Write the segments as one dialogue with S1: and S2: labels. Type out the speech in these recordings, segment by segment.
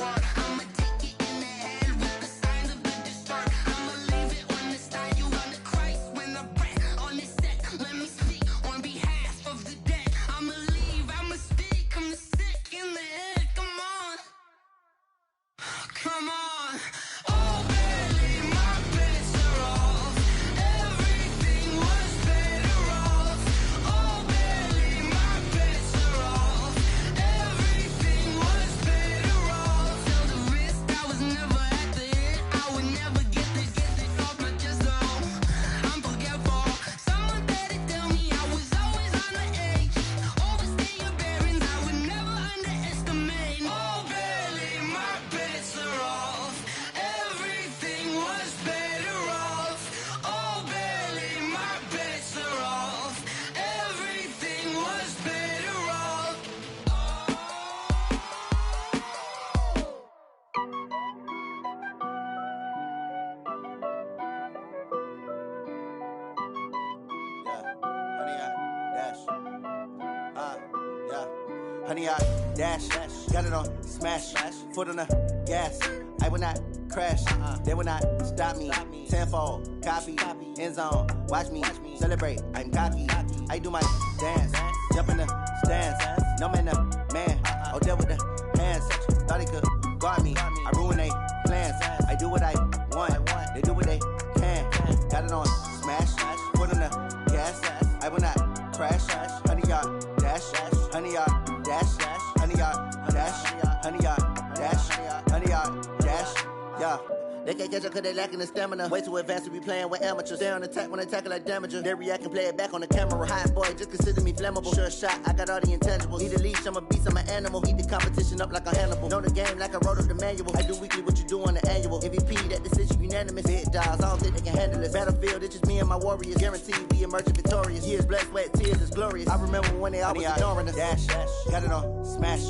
S1: start. I'ma take it in the head with the signs of the distort. I'ma leave it on the style. You on the Christ when the breath on the set. Let me speak on behalf of the dead. I'ma leave, I'ma speak. I'm the sick in the head. Come on. Come on. Oh, barely my bets are off. Everything was better off. Oh, barely my bets are off. Everything was better off. Till the risk, I was never at the hit. I would never get this off, but just so I'm forgetful. Someone better tell me I was always on the edge. Overstay your bearings, I would never underestimate. Oh, barely my bets are off. Everything was better off. Oh, barely my bets are off. Everything was better off.
S2: Honey, I dash, got it on smash, foot on the gas. I will not crash, they will not stop me. Tenfold, copy, end zone, watch me celebrate. I'm cocky, I do my dance, jump in the stands. No man, the man, oh there with the hands. Thought he could guard me, I ruin they plans. I do what I want, they do what they can. Got it on smash, foot on the gas. I will not crash, honey, y'all dash, honey, y'all dash, honey, y'all dash, honey, y'all dash, honey, y'all dash, yeah. They can't catch up cause they lacking the stamina. Way too advanced to be playing with amateurs. They on attack when they tackle like damager. They react and play it back on the camera. Hot boy, just consider me flammable. Sure shot, I got all the intangibles. Need a leash, I'm a beast, I'm an animal. Eat the competition up like a Hannibal. Know the game like I wrote up the manual. I do weekly what you do on the annual. MVP, that decision unanimous. Big dogs, I don't think they can handle it. Battlefield, it's just me and my warriors. Guaranteed we emerge victorious. Years, blood, sweat, tears, it's glorious. I remember when they always ignoring us. Dash, got it on smash,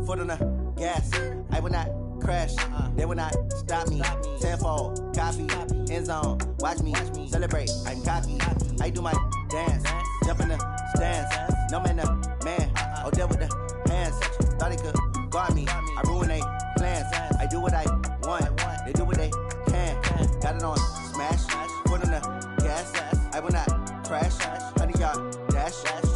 S2: foot on the gas. I will not crash, they will not stop me. Tenfold, copy, end zone, watch me celebrate. I'm cocky, I do my dance, jump in the stands. No man, the man, oh there with the hands. Thought he could guard me, I ruin they plans. I do what I want, they do what they can. Got it on smash, foot on the gas. I will not crash, honey, y'all dash,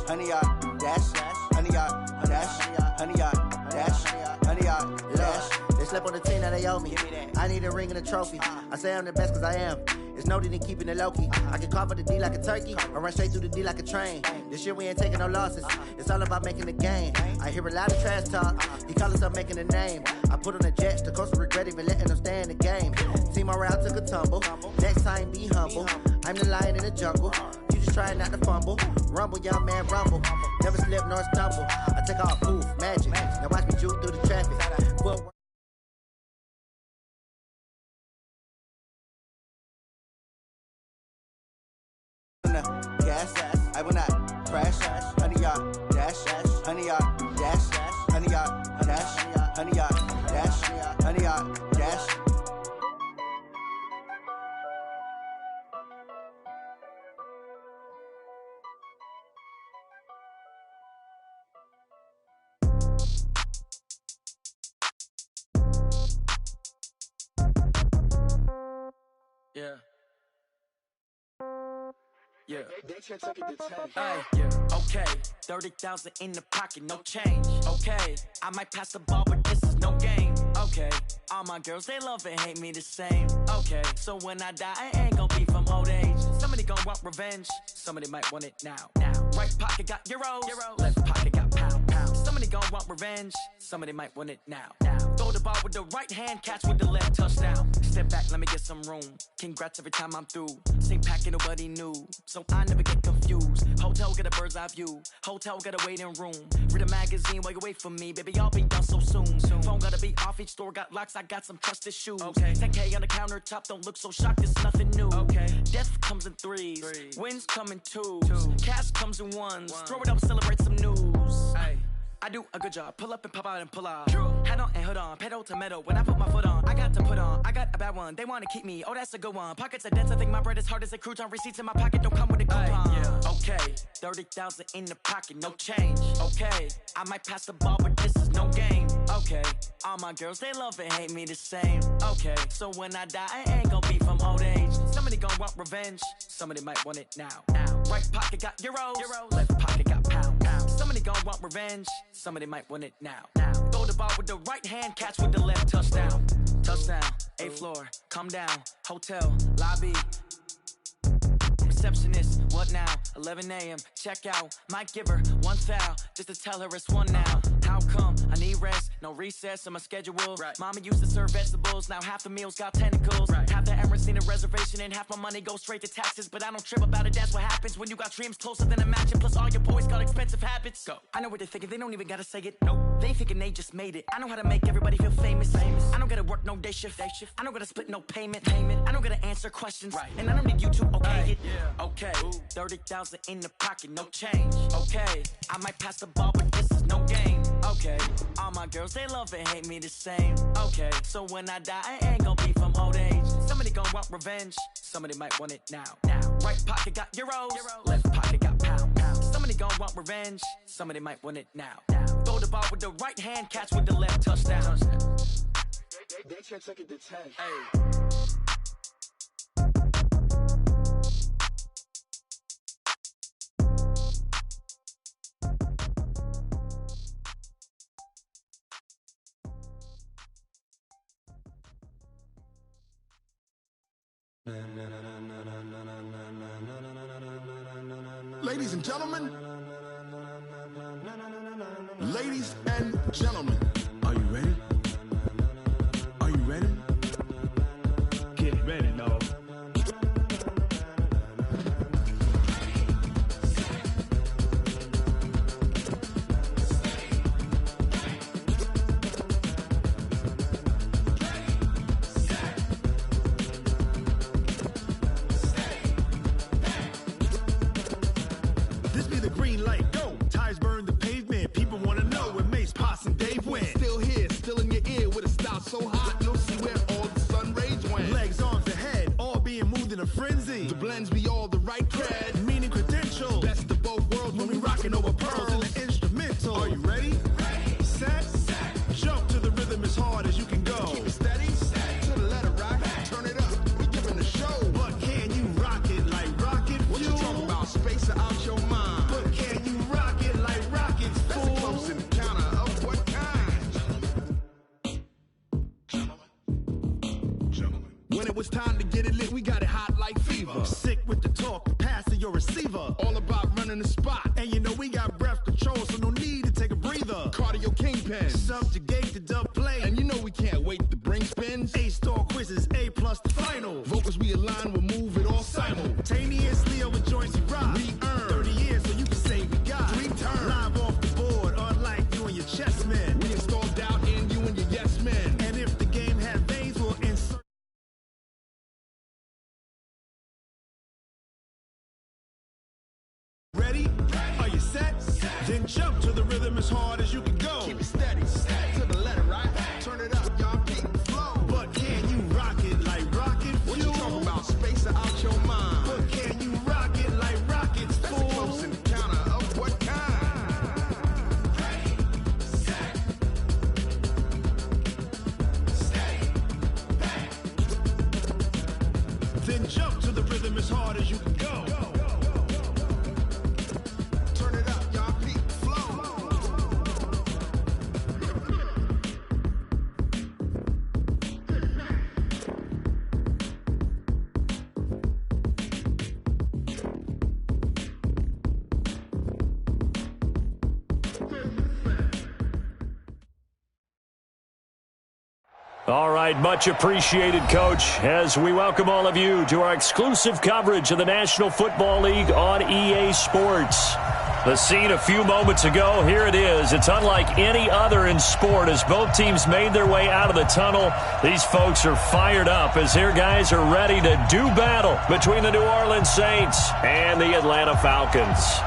S2: honey, y'all dash, honey, y'all dash, honey, y'all dash, honey, y'all dash. They slept on the team, now they owe me. I need a ring and a trophy. I say I'm the best cause I am. It's no need in keeping it low-key. I can carve up the D like a turkey, or run straight through the D like a train. This year we ain't taking no losses. It's all about making the game. I hear a lot of trash talk. He call himself making a name. I put on the Jets, the coach will regret even letting them stay in the game. Team morale took a tumble. Next time be humble. I'm the lion in the jungle. You just trying not to fumble. Rumble, young man, rumble. Never slip nor stumble. I take off, poof, magic. Now watch me juke through the traffic. Gas, I will not crash, honey, y'all dash, honey, y'all dash, honey, y'all dash, honey, y'all dash, honey, y'all dash.
S3: Yeah. Yeah. Yeah. Okay. 30,000 in the pocket, no change. Okay. I might pass the ball, but this is no game. Okay. All my girls, they love and hate me the same. Okay. So when I die, I ain't gonna be from old age. Somebody gon' want revenge. Somebody might want it now. Right pocket got euros. Left pocket got pounds. Somebody gon' want revenge. Somebody might want it now. Throw the ball with the right hand, catch with the left, touchdown. Step back, let me get some room. Congrats every time I'm through. Same packet, nobody knew, so I never get confused. Hotel get a bird's eye view. Hotel got a waiting room. Read a magazine while you wait for me, baby. I'll be done so soon. Phone gotta be off. Each store got locks. I got some trusted shoes. Okay. 10K on the countertop. Don't look so shocked. It's nothing new. Okay. Death comes in threes. Wins come in twos. Cash comes in ones. Throw it up, celebrate some news. Ay. I do a good job. Pull up and pop out and pull out. Head on and hood on. Pedal to metal. When I put my foot on, I got to put on. I got a bad one. They want to keep me. Oh, that's a good one. Pockets are dense. I think my bread is hard as a crouton. Receipts in my pocket don't come with a coupon. Yeah. Okay. 30,000 in the pocket. No change. Okay. I might pass the ball, but this is no game. Okay, all my girls, they love and hate me the same. Okay, so when I die, I ain't gonna be from old age. Somebody gonna want revenge, somebody might want it now. Right pocket got euros, left pocket got pounds. Somebody gonna want revenge, somebody might want it now. Throw the ball with the right hand, catch with the left, touchdown. Touchdown, 8th floor, come down, hotel, lobby. Receptionist, what now? 11 a.m. Check out. Might give her one foul just to tell her it's one now. How come? I need rest, no recess in my schedule. Right. Mama used to serve vegetables, now half the meals got tentacles. Right. Half the Emirates need a reservation and half my money goes straight to taxes. But I don't trip about it, that's what happens when you got dreams closer than a mansion. Plus all your boys got expensive habits. Go. I know what they're thinking, they don't even gotta say it. Nope. They thinking they just made it. I know how to make everybody feel famous. I don't gotta work no day shift. I don't gotta split no payment. I don't gotta answer questions. Right. And I don't need you to okay it. Yeah. Okay, 30,000 in the pocket, no change. Okay, I might pass the ball, but this is no game. Okay, all my girls, they love and hate me the same. Okay, so when I die, I ain't gonna be from old age. Somebody gonna want revenge, somebody might want it now. Right pocket got euros, left pocket got pounds. Somebody gonna want revenge, somebody might want it now. Throw the ball with the right hand, catch with the left, touchdown.
S4: They can't take it to 10.
S3: Hey.
S4: Ladies and gentlemen, are you ready? Are you ready? Get ready, dog. This be the green light, go. Tires burn the pavement. People wanna know where Mace, Poss, and Dave went. Still here, still in your ear with a style so hot, you'll see where all the sun rays went. Legs, arms, and head, all being moved in a frenzy. The blends be all the right cred, meaning credentials. Best of both worlds when we rockin' over pearls in the instrumental. Are you ready? Set, jump to the rhythm as hard as you can go. Keep it steady, to the letter rock, turn it up, we giving the show. But can you rock it like rocket fuel? What you talking about, space out your mind? But can you rock it like rockets, fool? That's a close encounter of what kind? Gentlemen. When it was time to get it lit, we got it hot like fever. Sick with the talk, the pass to your receiver. All about running the spot. And you know we got breath control, so no need to take a breather. Cardio kingpin, subjugate the dub play. And you know we can't wait to bring spins. A-star quizzes, A+ the final. Vocals we align, we'll move it all simultaneously over joints we rock. We earn 30 years, so you can say we got 3 turns. Live off the board, unlike you and your chess men. We install doubt in you and your yes men. And if the game had veins, we'll insert. Ready? Are you set? Then jump to the rhythm as hard as you can go. Keep it steady, to the letter, right? Turn it up, y'all keep the flow. But can you rock it like rocket fuel? What you talking about, space out your mind? But can you rock it like rockets, fool? That's a close encounter of what kind? Ready, set, stay back. Then jump to the rhythm as hard as you can go. Turn it up, y'all peak flow.
S5: All right, much appreciated, Coach, as we welcome all of you to our exclusive coverage of the National Football League on EA Sports. The scene a few moments ago, here it is. It's unlike any other in sport as both teams made their way out of the tunnel. These folks are fired up as their guys are ready to do battle between the New Orleans Saints and the Atlanta Falcons.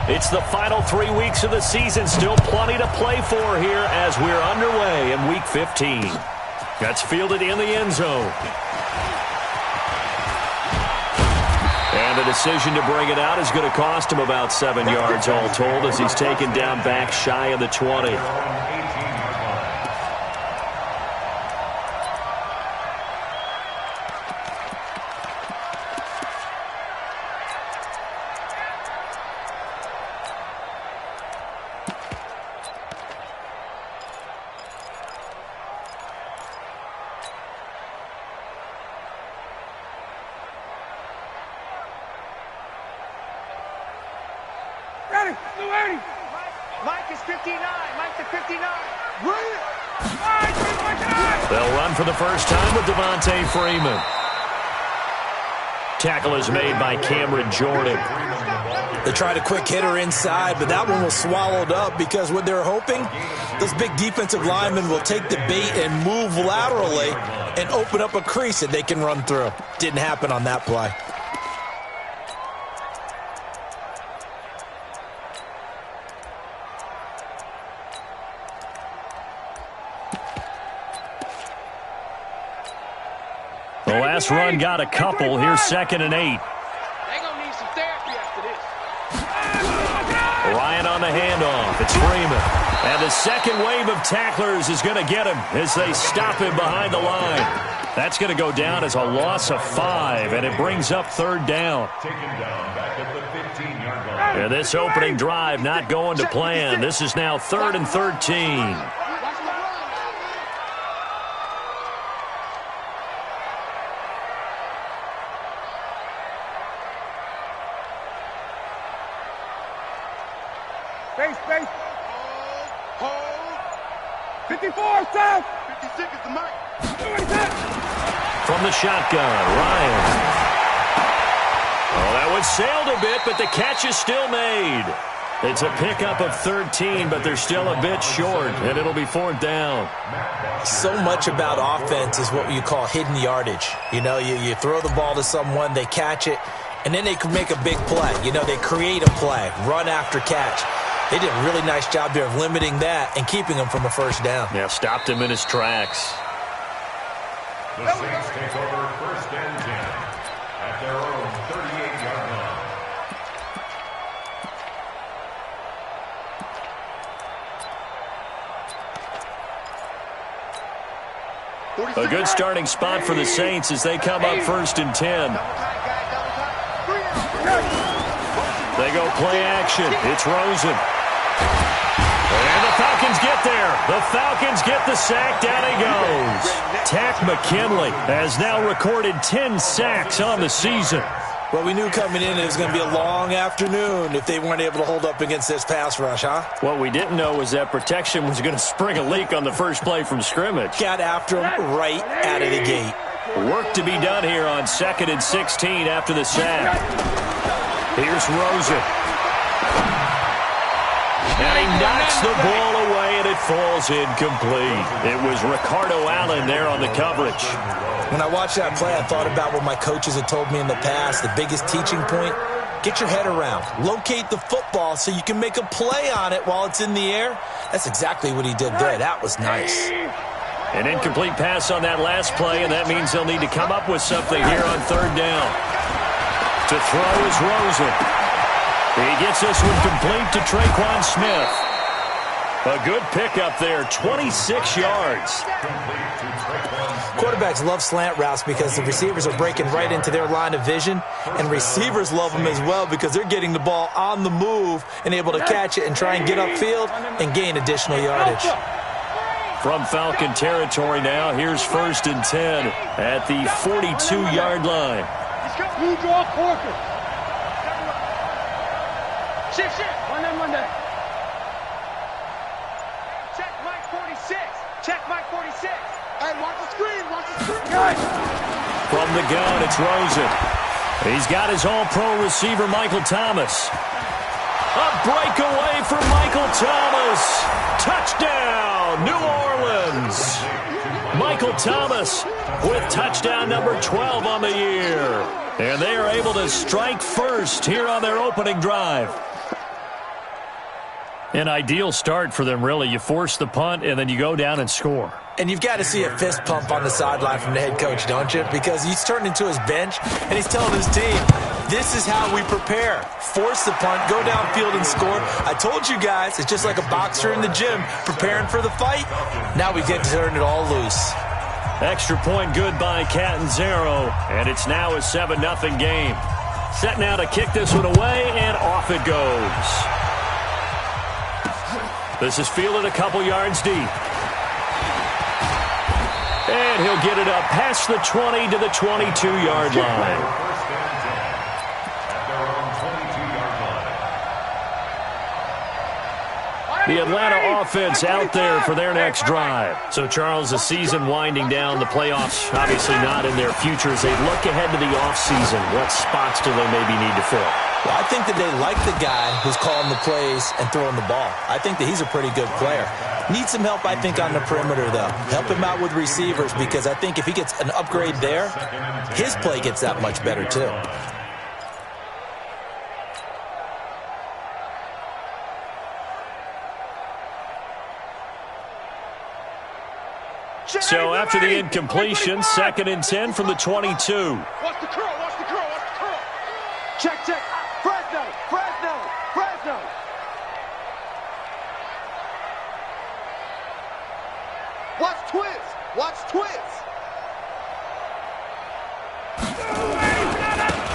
S5: It's the final 3 weeks of the season. Still plenty to play for here as we're underway in Week 15. That's fielded in the end zone. And the decision to bring it out is going to cost him about 7 yards all told as he's taken down back shy of the 20.
S6: Mike is 59. Mike to 59.
S5: They'll run for the first time with Devontae Freeman. Tackle is made by Cameron Jordan.
S7: They tried a quick hitter inside, but that one was swallowed up because what they're hoping, those big defensive linemen will take the bait and move laterally and open up a crease that they can run through. Didn't happen on that play.
S5: The last run got a couple. Here's 2nd and 8.
S6: They're going to need some therapy after this.
S5: Ryan on the handoff. It's Freeman. And the second wave of tacklers is going to get him as they stop him behind the line. That's going to go down as a loss of 5, and it brings up 3rd down. And this opening drive not going to plan. This is now 3rd and 13.
S6: Space. Hold. 54, south. 56 is the mic.
S5: From the shotgun, Ryan. Oh, that one sailed a bit, but the catch is still made. It's a pickup of 13, but they're still a bit short, and it'll be 4th down.
S7: So much about offense is what you call hidden yardage. You know, you throw the ball to someone, they catch it, and then they can make a big play. You know, they create a play, run after catch. They did a really nice job there of limiting that and keeping him from a first down.
S5: Yeah, stopped him in his tracks.
S4: The Saints take over 1st and 10 at their own 38-yard line.
S5: A good starting spot for the Saints as they come up 1st and 10. They go play action. It's Rosen. And the Falcons get there. The Falcons get the sack. Down he goes. Tack McKinley has now recorded 10 sacks on the season.
S7: Well, we knew coming in it was going to be a long afternoon if they weren't able to hold up against this pass rush, huh?
S5: What we didn't know was that protection was going to spring a leak on the first play from scrimmage.
S7: Got after him right out of the gate.
S5: Work to be done here on 2nd and 16 after the sack. Here's Rosen. And he knocks the ball away, and it falls incomplete. It was Ricardo Allen there on the coverage.
S7: When I watched that play, I thought about what my coaches had told me in the past. The biggest teaching point, get your head around. Locate the football so you can make a play on it while it's in the air. That's exactly what he did there. That was nice.
S5: An incomplete pass on that last play, and that means they'll need to come up with something here on 3rd down. To throw is Rosen. He gets this one complete to Traquan Smith. A good pickup there, 26 yards.
S7: Quarterbacks love slant routes because the receivers are breaking right into their line of vision, and receivers love them as well because they're getting the ball on the move and able to catch it and try and get upfield and gain additional yardage.
S5: From Falcon territory now, here's 1st and 10 at the 42-yard line.
S6: You draw Corker. Shift. One day. Check Mike 46. Check Mike 46. Hey, watch the screen. From
S5: the gun, it's Rosen. He's got his all-pro receiver, Michael Thomas. A breakaway for Michael Thomas. Touchdown, New Orleans. Michael Thomas with touchdown number 12 on the year. And they are able to strike first here on their opening drive. An ideal start for them, really. You force the punt, and then you go down and score.
S7: And you've got to see a fist pump on the sideline from the head coach, don't you? Because he's turned into his bench, and he's telling his team, this is how we prepare. Force the punt, go downfield and score. I told you guys, it's just like a boxer in the gym preparing for the fight. Now we get to turn it all loose.
S5: Extra point good by Catanzaro, and it's now a 7-0 game. Set now to kick this one away, and off it goes. This is fielded a couple yards deep. And he'll get it up past the 20 to the 22-yard line. The Atlanta offense out there for their next drive. So, Charles, the season winding down, the playoffs obviously not in their future. As they look ahead to the offseason, what spots do they maybe need to fill?
S7: Well, I think that they like the guy who's calling the plays and throwing the ball. I think that he's a pretty good player. Needs some help, I think, on the perimeter, though. Help him out with receivers, because I think if he gets an upgrade there, his play gets that much better, too.
S5: So after the incompletion, 2nd and 10 from the 22.
S6: Watch the curl, watch the curl, watch the curl. Check, check. Fresno, Fresno, Fresno. Watch twist, watch twist.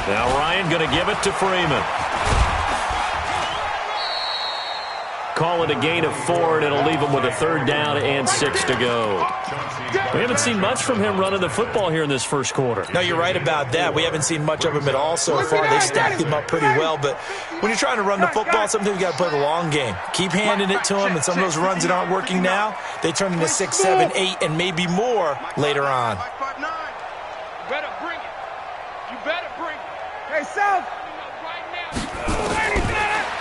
S5: Now Ryan going to give it to Freeman. Call it a gain of 4, and it'll leave him with a 3rd down and 6 to go. We haven't seen much from him running the football here in this first quarter.
S7: No, you're right about that. We haven't seen much of him at all so far. They've stacked him up pretty well, but when you're trying to run the football, sometimes you got to play the long game. Keep handing it to him, and some of those runs that aren't working now, they turn into 6, 7, 8, and maybe more later on.
S6: You better bring it. You better bring it. Hey, South.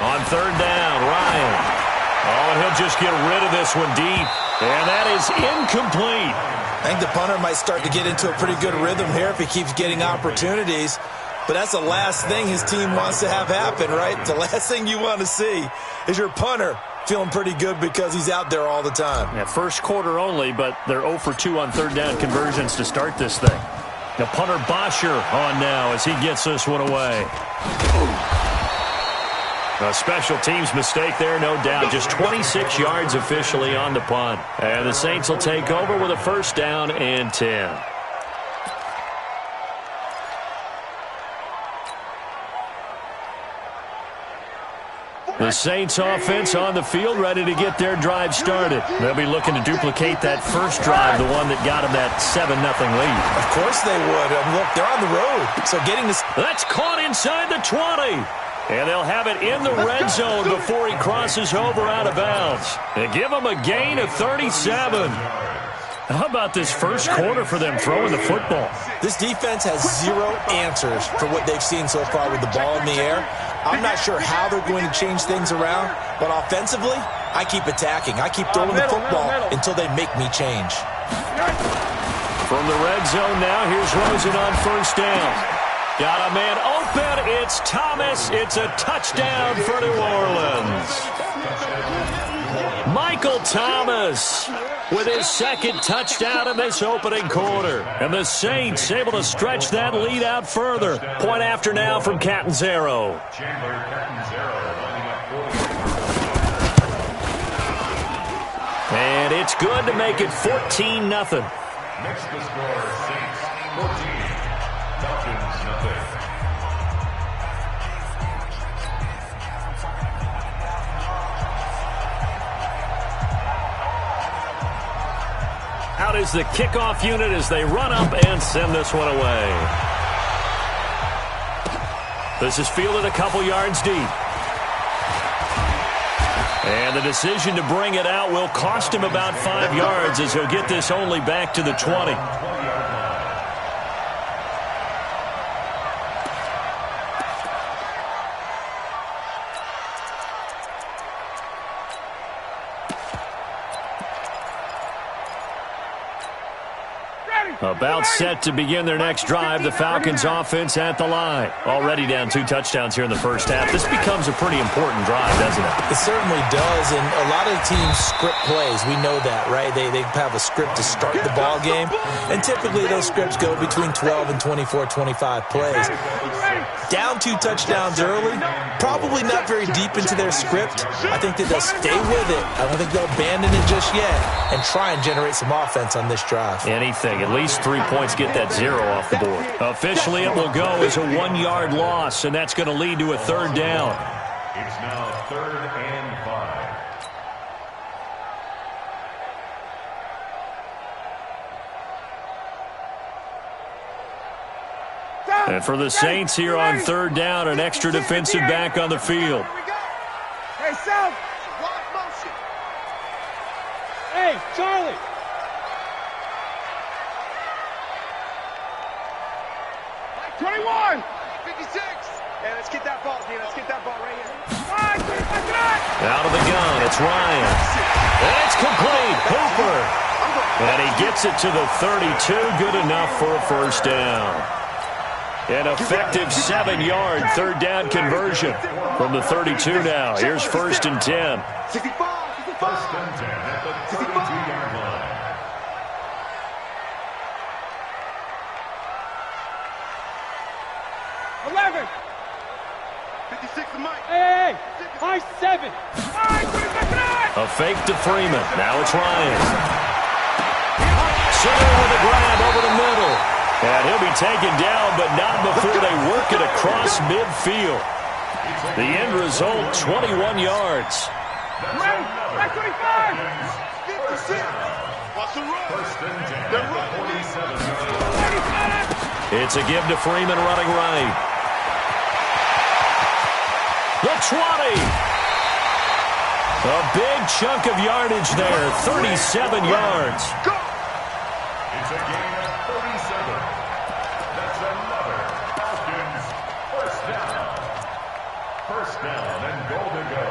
S5: On 3rd down, Ryan. Oh, and he'll just get rid of this one deep. And that is incomplete.
S7: I think the punter might start to get into a pretty good rhythm here if he keeps getting opportunities. But that's the last thing his team wants to have happen, right? The last thing you want to see is your punter feeling pretty good because he's out there all the time.
S5: Yeah, first quarter only, but they're 0 for 2 on 3rd down conversions to start this thing. Now punter Bosher on now as he gets this one away. A special teams mistake there, no doubt. Just 26 yards officially on the punt. And the Saints will take over with a 1st down and 10. The Saints offense on the field, ready to get their drive started. They'll be looking to duplicate that first drive, the one that got them that 7-0 lead.
S7: Of course they would. Look, they're on the road. So getting this...
S5: That's caught inside the 20. And they'll have it in the red zone before he crosses over out of bounds. They give him a gain of 37. How about this first quarter for them throwing the football?
S7: This defense has 0 answers for what they've seen so far with the ball in the air. I'm not sure how they're going to change things around, but offensively, I keep attacking. I keep throwing the football until they make me change.
S5: From the red zone now, here's Rosen on 1st down. Got a man open. It's Thomas. It's a touchdown for New Orleans. Michael Thomas with his 2nd touchdown in this opening quarter. And the Saints able to stretch that lead out further. Point after now from Catanzaro. And it's good to make it 14-0.
S8: Next to score, Saints 14, Falcons nothing.
S5: Out is the kickoff unit as they run up and send this one away. This is fielded a couple yards deep. And the decision to bring it out will cost him about 5 yards as he'll get this only back to the 20.
S6: Ready.
S5: About set to begin their next drive. The Falcons offense at the line. Already down 2 touchdowns here in the first half. This becomes a pretty important drive, doesn't it?
S7: It certainly does, and a lot of teams script plays. We know that, right? They have a script to start the ball game, and typically those scripts go between 12 and 24, 25 plays. Down 2 touchdowns early, probably not very deep into their script. I think that they'll stay with it. I don't think they'll abandon it just yet and try and generate some offense on this drive.
S5: Anything. At least 3 points, get that 0 off the board. Officially, it will go as a 1-yard loss, and that's going to lead to a 3rd down.
S8: It's now 3rd and 5.
S5: And for the Saints here on 3rd down, an extra defensive back on the field.
S6: Hey, South. Hey, Charlie. Like 21. 56. Hey, let's get that ball, Dean. Let's get that ball right here.
S5: Out of the gun, it's Ryan. And it's complete. Hooper. And he gets it to the 32. Good enough for a 1st down. An effective 7-yard 3rd down conversion from the 32 now. Here's 1st and 10.
S8: 1st and 10 at the 32-yard line.
S6: Hey, high 7.
S5: A fake to Freeman. Now it's Ryan. Center with a grab over the middle. And he'll be taken down, but not before they work it across midfield. The end result, 21 yards.
S6: High 25.
S8: 56. What's the run? 1st and 10 at the 47.
S5: It's a give to Freeman running right. The 20. A big chunk of yardage there, 37 yards.
S8: It's a gain of 37. That's another Falcons 1st down. 1st down and goal to go.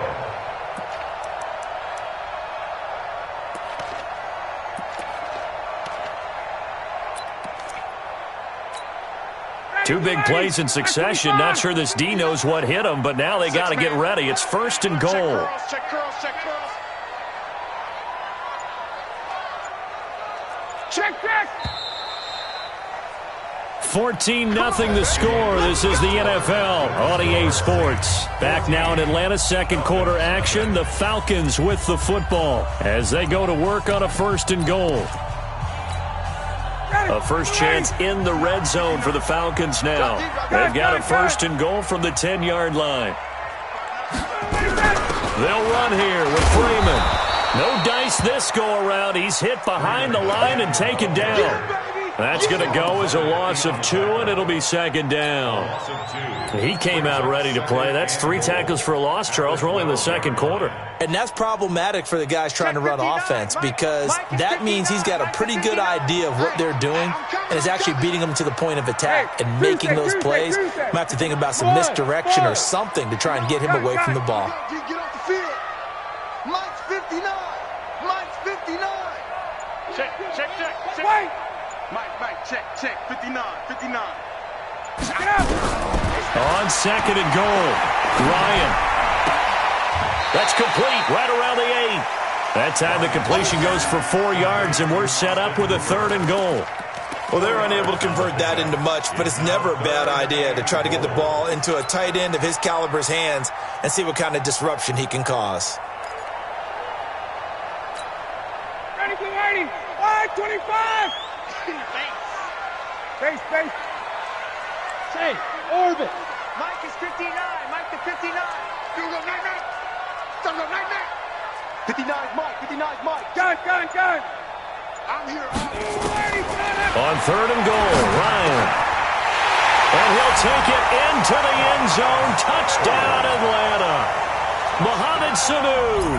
S5: Two big plays in succession. Not sure this D knows what hit him, but now they got to get ready. It's 1st and goal.
S6: Check curls, check curls. Check, check.
S5: 14-0 the score. This is the NFL on EA Sports. Back now in Atlanta, 2nd quarter action. The Falcons with the football as they go to work on a 1st and goal. A first chance in the red zone for the Falcons now. They've got a 1st and goal from the 10-yard line. They'll run here with Freeman. No dice this go-around. He's hit behind the line and taken down. That's going to go as a loss of 2, and it'll be 2nd down. He came out ready to play. That's 3 tackles for a loss, Charles. We're only in the 2nd quarter.
S7: And that's problematic for the guys trying to run offense because that means he's got a pretty good idea of what they're doing and is actually beating them to the point of attack and making those plays. Might have to think about some misdirection or something to try and get him away from the ball.
S6: Get off the field. Mike's 59. Mike's 59. Check. Wait. Mike, check. 59. Check it out.
S5: On 2nd and goal, Ryan. That's complete right around the 8. That time the completion goes for 4 yards, and we're set up with a 3rd and goal.
S7: Well, they're unable to convert that into much, but it's never a bad idea to try to get the ball into a tight end of his caliber's hands and see what kind of disruption he can cause.
S6: Ready. 25. Face. Say, orbit. Mike is 59. Mike the 59. You go night. 59 is Mike. Gun. I'm here.
S5: On 3rd and goal, Ryan. And he'll take it into the end zone. Touchdown, Atlanta. Mohamed Sanu,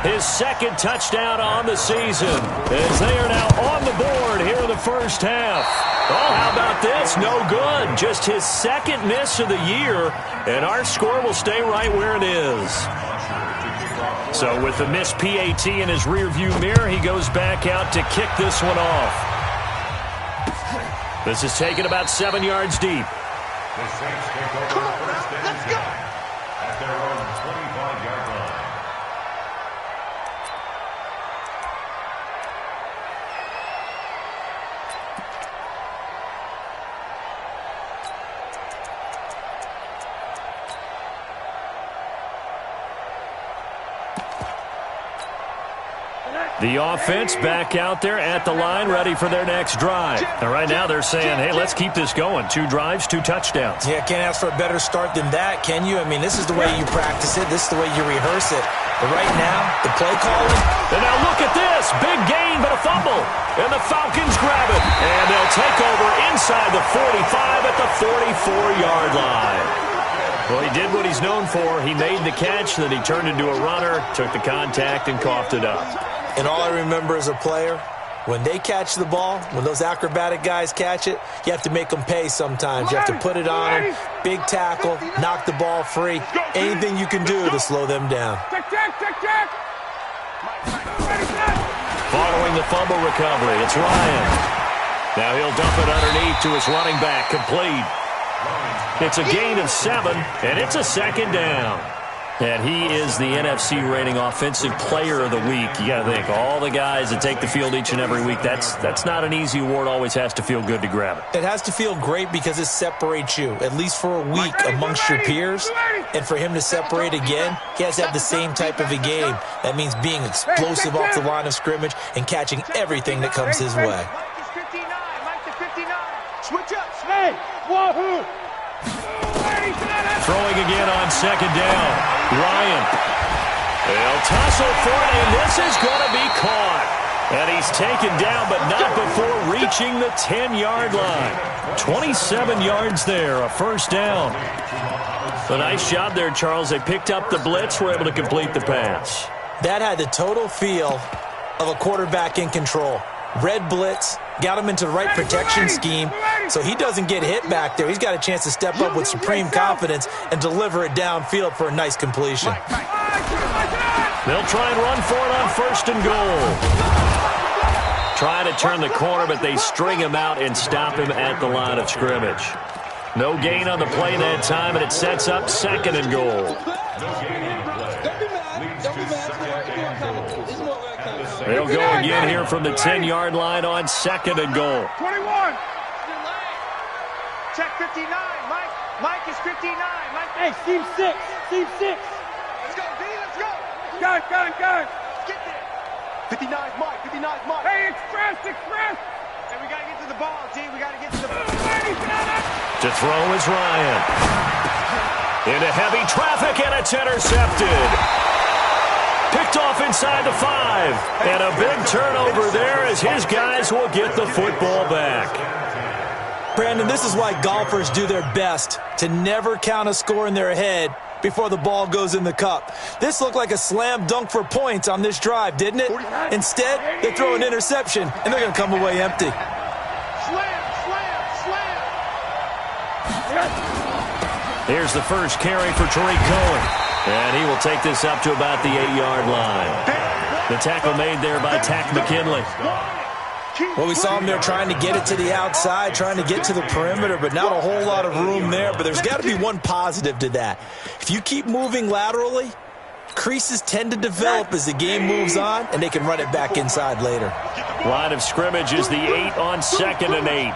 S5: his 2nd touchdown on the season, as they are now on the board here in the first half. Oh, how about this? No good. Just his 2nd miss of the year, and our score will stay right where it is. So with the missed PAT in his rearview mirror, he goes back out to kick this one off. This is taken about 7 yards deep.
S8: The Saints take over first and 10 at their own 25-yard line.
S5: The offense back out there at the line, ready for their next drive. And right now they're saying, hey, let's keep this going. 2 drives, 2 touchdowns.
S7: Yeah, can't ask for a better start than that, can you? I mean, this is the way you practice it. This is the way you rehearse it. But right now, the play calling.
S5: And now look at this. Big gain, but a fumble. And the Falcons grab it. And they'll take over inside the 45 at the 44-yard line. Well, he did what he's known for. He made the catch, then he turned into a runner, took the contact, and coughed it up.
S7: And all I remember as a player, when they catch the ball, when those acrobatic guys catch it, you have to make them pay sometimes. You have to put it on them, big tackle, knock the ball free, anything you can do to slow them down.
S5: Following the fumble recovery, it's Ryan. Now he'll dump it underneath to his running back, complete. It's a gain of 7, and it's a second down. And he is the NFC rating offensive player of the week. You got to think, all the guys that take the field each and every week, that's not an easy award. Always has to feel good to grab it.
S7: It has to feel great because it separates you, at least for a week, amongst your peers. And for him to separate again, he has to have the same type of a game. That means being explosive off the line of scrimmage and catching everything that comes his way.
S6: Mike is 59. Mike to 59. Switch up. Hey, wahoo.
S5: Throwing again on second down. Ryan. They'll tussle for it, and this is going to be caught. And he's taken down, but not before reaching the 10-yard line. 27 yards there, a first down. A nice job there, Charles. They picked up the blitz, were able to complete the pass.
S7: That had the total feel of a quarterback in control. Red blitz, got him into the right protection scheme, so he doesn't get hit back there. He's got a chance to step up with supreme confidence and deliver it downfield for a nice completion.
S5: They'll try and run for it on first and goal. Trying to turn the corner, but they string him out and stop him at the line of scrimmage. No gain on the play that time, and it sets up second and goal. They'll go again here from the 10-yard line on second and goal.
S6: 21. Check 59. Mike is 59. Mike. Hey, team 6. Team 6. Let's go, D. Let's go. Got it. Let's get there. 59's Mike. 59's Mike. Hey, express. And we got to get to the ball, D. We got to get to the ball.
S5: To throw is Ryan. Into heavy traffic, and it's intercepted. Picked off inside the 5. And a big turnover there as his guys will get the football back.
S7: Brandon, this is why golfers do their best to never count a score in their head before the ball goes in the cup. This looked like a slam dunk for points on this drive, didn't it? Instead, they throw an interception, and they're going to come away empty.
S6: Slam.
S5: Here's the first carry for Tariq Cohen. And he will take this up to about the 8-yard line. The tackle made there by Tack McKinley.
S7: Well, we saw him there trying to get it to the outside, trying to get to the perimeter, but not a whole lot of room there. But there's got to be one positive to that. If you keep moving laterally, creases tend to develop as the game moves on, and they can run it back inside later.
S5: Line of scrimmage is the 8 on second and 8.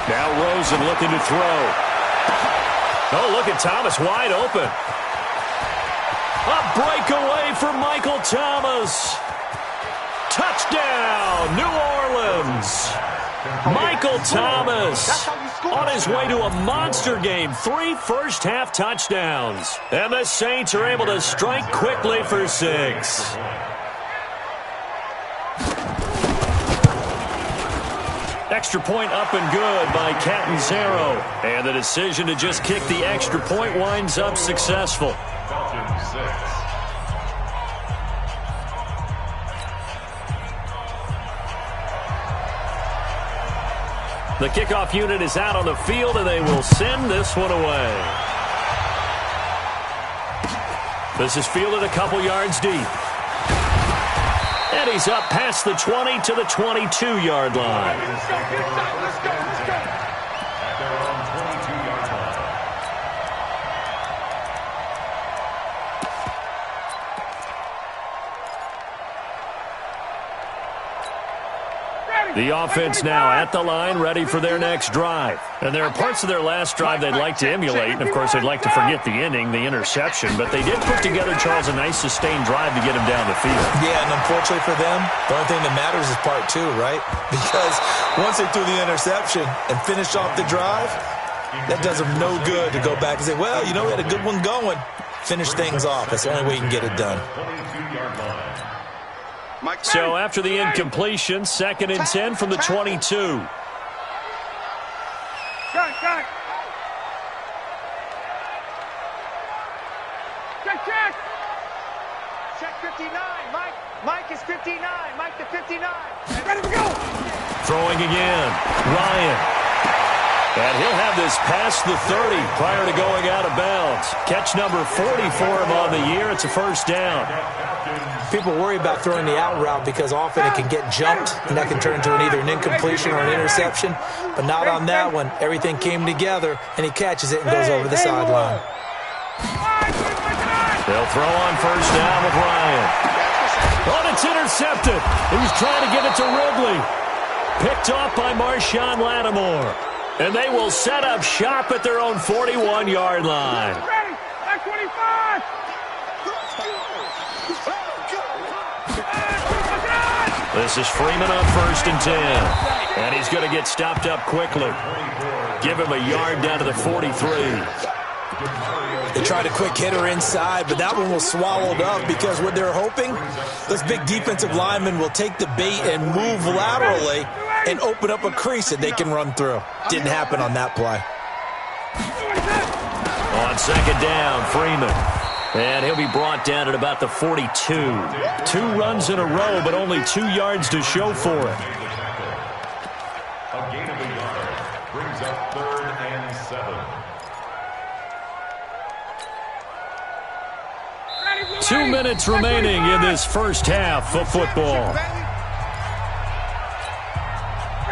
S5: Now Rosen looking to throw. Oh, look at Thomas wide open. A breakaway for Michael Thomas. Touchdown, New Orleans. Michael Thomas on his way to a monster game. 3 first-half touchdowns. And the Saints are able to strike quickly for 6. Extra point up and good by Catanzaro. And the decision to just kick the extra point winds up successful.
S8: Falcons 6.
S5: The kickoff unit is out on the field, and they will send this one away. This is fielded a couple yards deep. And he's up past the 20 to the 22-yard line.
S6: Let's go, let's go, let's go.
S8: At their own 22-yard line.
S5: The offense now at the line, ready for their next drive. And there are parts of their last drive they'd like to emulate. And, of course, they'd like to forget the inning, the interception. But they did put together, Charles, a nice sustained drive to get him down the field.
S7: Yeah, and unfortunately for them, the only thing that matters is part two, right? Because once they threw the interception and finished off the drive, that does them no good to go back and say, well, you know, we had a good one going. Finish things off. That's the only way you can get it done.
S8: 22-yard line.
S5: So after the incompletion, 2nd and 10 from the 22.
S6: Got it. Check. Check 59. Mike is 59. Mike to 59. Ready to go.
S5: Throwing again. Ryan. And he'll have this past the 30 prior to going out of bounds. Catch number 40 for him on the year. It's a first down.
S7: People worry about throwing the out route because often it can get jumped, and that can turn into either an incompletion or an interception. But not on that one. Everything came together, and he catches it and goes over the sideline.
S5: They'll throw on first down with Ryan. Oh, it's intercepted. He was trying to get it to Ridley. Picked off by Marshawn Lattimore. And they will set up shop at their own 41-yard line.
S6: Ready. Back 25.
S5: This is Freeman on 1st and 10. And he's going to get stopped up quickly. Give him a yard down to the 43.
S7: They tried a quick hitter inside, but that one was swallowed up because what they're hoping, those big defensive linemen will take the bait and move laterally and open up a crease that they can run through. Didn't happen on that play.
S5: On 2nd down, Freeman. And he'll be brought down at about the 42. 2 runs in a row, but only 2 yards to show for it.
S8: A gain of a yard brings up 3rd and 7.
S5: 2 minutes remaining in this first half of football.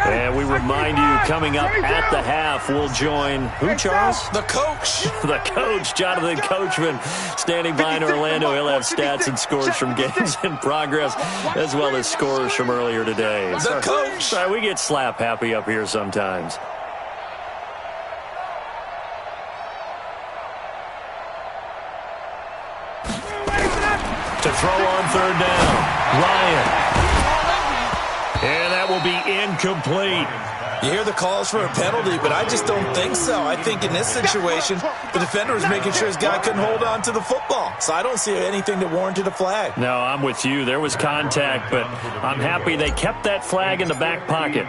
S5: And we remind you, coming up at the half, we'll join who, Charles?
S7: The coach.
S5: The coach, Jonathan Coachman, standing by in Orlando. He'll have stats and scores from games in progress, as well as scores from earlier today.
S7: The coach.
S5: Sorry, we get slap happy up here sometimes. To throw on 3rd down, Ryan. And that will be incomplete.
S7: You hear the calls for a penalty, but I just don't think so. I think in this situation, the defender was making sure his guy couldn't hold on to the football. So I don't see anything that warranted a flag.
S5: No, I'm with you. There was contact, but I'm happy they kept that flag in the back pocket.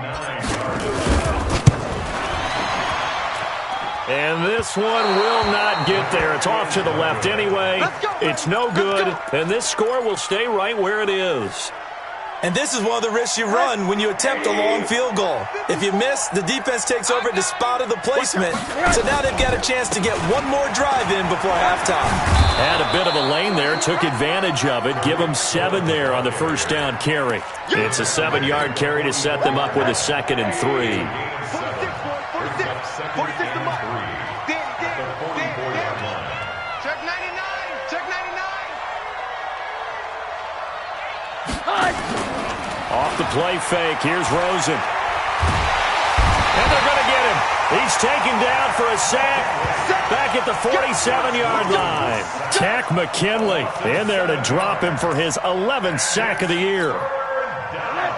S5: And this one will not get there. It's off to the left anyway. It's no good, and this score will stay right where it is.
S7: And this is one of the risks you run when you attempt a long field goal. If you miss, the defense takes over the spot of the placement. So now they've got a chance to get one more drive in before halftime.
S5: Had a bit of a lane there, took advantage of it. Give them 7 there on the first down carry. It's a 7-yard carry to set them up with a 2nd and 3.
S6: 46 to Mike. Check 99. Check 99.
S5: Off the play fake, here's Rosen. And they're going to get him. He's taken down for a sack back at the 47-yard line. Tack McKinley in there to drop him for his 11th sack of the year.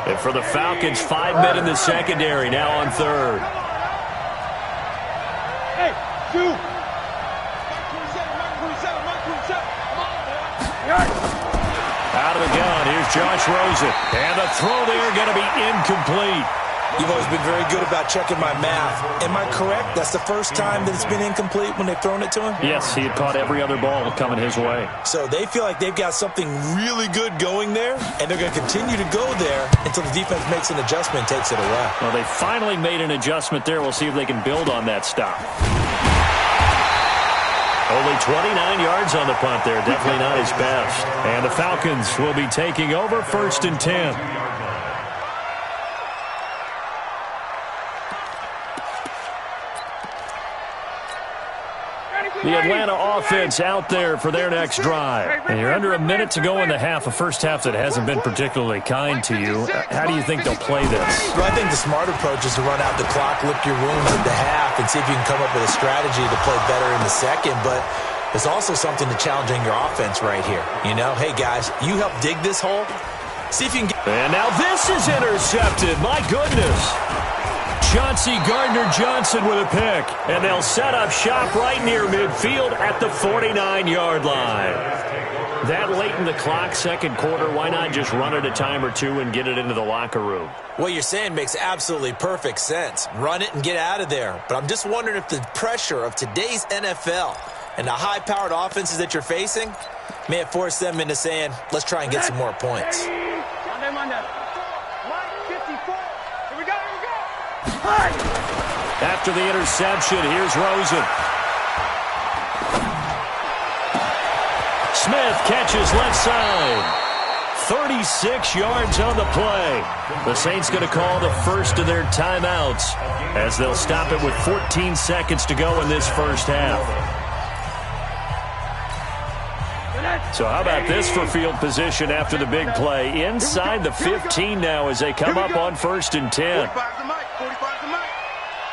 S5: And for the Falcons, 5 men in the secondary, now on 3rd.
S6: Hey, 2.
S5: Out of the gun, here's Josh Rosen. And the throw there going to be incomplete.
S7: You've always been very good about checking my math. Am I correct? That's the first time that it's been incomplete when they've thrown it to him?
S5: Yes, he had caught every other ball coming his way.
S7: So they feel like they've got something really good going there, and they're going to continue to go there until the defense makes an adjustment and takes it away.
S5: Well, they finally made an adjustment there. We'll see if they can build on that stop. Only 29 yards on the punt there. Definitely not his best. And the Falcons will be taking over 1st and 10. The Atlanta offense out there for their next drive. And you're under a minute to go in the half, a first half that hasn't been particularly kind to you. How do you think they'll play this?
S7: Well, I think the smart approach is to run out the clock, lick your wounds at the half, and see if you can come up with a strategy to play better in the second. But there's also something to challenging your offense right here. You know, hey, guys, you help dig this hole. See if you can get...
S5: And now this is intercepted. My goodness. Chauncey Gardner-Johnson with a pick. And they'll set up shop right near midfield at the 49-yard line. That late in the clock, second quarter, why not just run it a time or two and get it into the locker room?
S7: What you're saying makes absolutely perfect sense. Run it and get out of there. But I'm just wondering if the pressure of today's NFL and the high-powered offenses that you're facing may have forced them into saying, let's try and get some more points.
S5: After the interception, here's Rosen. Smith catches left side. 36 yards on the play. The Saints going to call the first of their timeouts as they'll stop it with 14 seconds to go in this first half. So how about this for field position after the big play? Inside the 15 now as they come up on 1st and 10.
S6: 45's the mic. 45's the mic.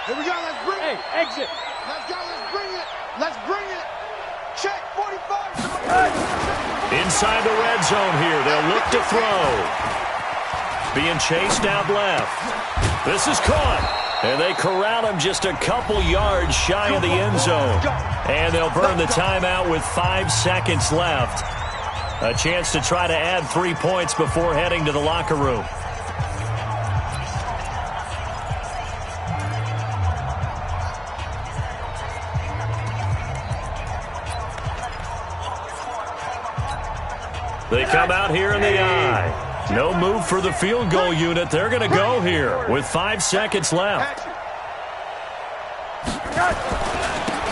S6: Here we go. Let's bring it. Exit. Let's go. Let's bring it. Let's bring it. Check. 45's the mic.
S5: Inside the red zone here. They'll look to throw. Being chased out left. This is caught. And they corral him just a couple yards shy of the end zone. And they'll burn the timeout with 5 seconds left. A chance to try to add 3 points before heading to the locker room. They come out here in the eye. No move for the field goal unit. They're going to go here with 5 seconds left.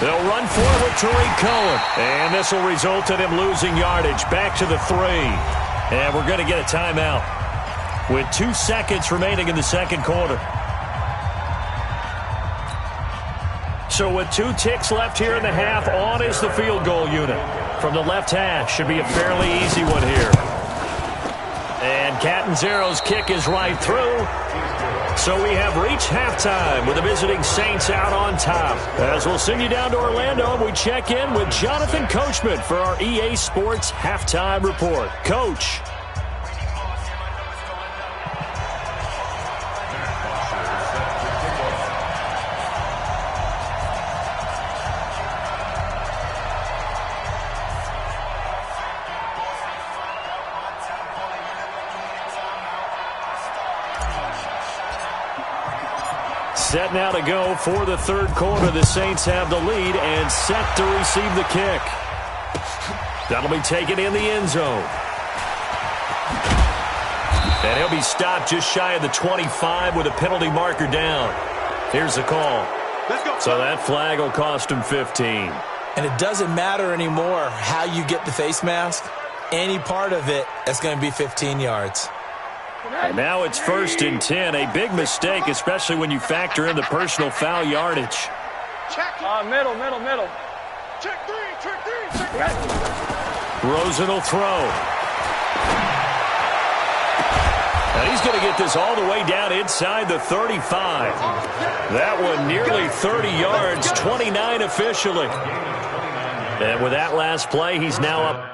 S5: They'll run forward to Tariq Cohen. And this will result in him losing yardage back to the 3. And we're going to get a timeout with 2 seconds remaining in the second quarter. So with 2 ticks left here in the half, on is the field goal unit. From the left hash, should be a fairly easy one here. And Catanzaro's kick is right through. So we have reached halftime with the visiting Saints out on top. As we'll send you down to Orlando, and we check in with Jonathan Coachman for our EA Sports Halftime Report. Coach. Set now to go for the third quarter. The Saints have the lead and set to receive the kick. That'll be taken in the end zone. And he'll be stopped just shy of the 25 with a penalty marker down. Here's the call. So that flag will cost him 15.
S7: And it doesn't matter anymore how you get the face mask. Any part of it, that's going to be 15 yards.
S5: And now it's 1st and 10. A big mistake, especially when you factor in the personal foul yardage.
S6: Check. Middle. Check 3.
S5: Rosen will throw. And he's going to get this all the way down inside the 35. That one nearly 30 yards, 29 officially. And with that last play, he's now up.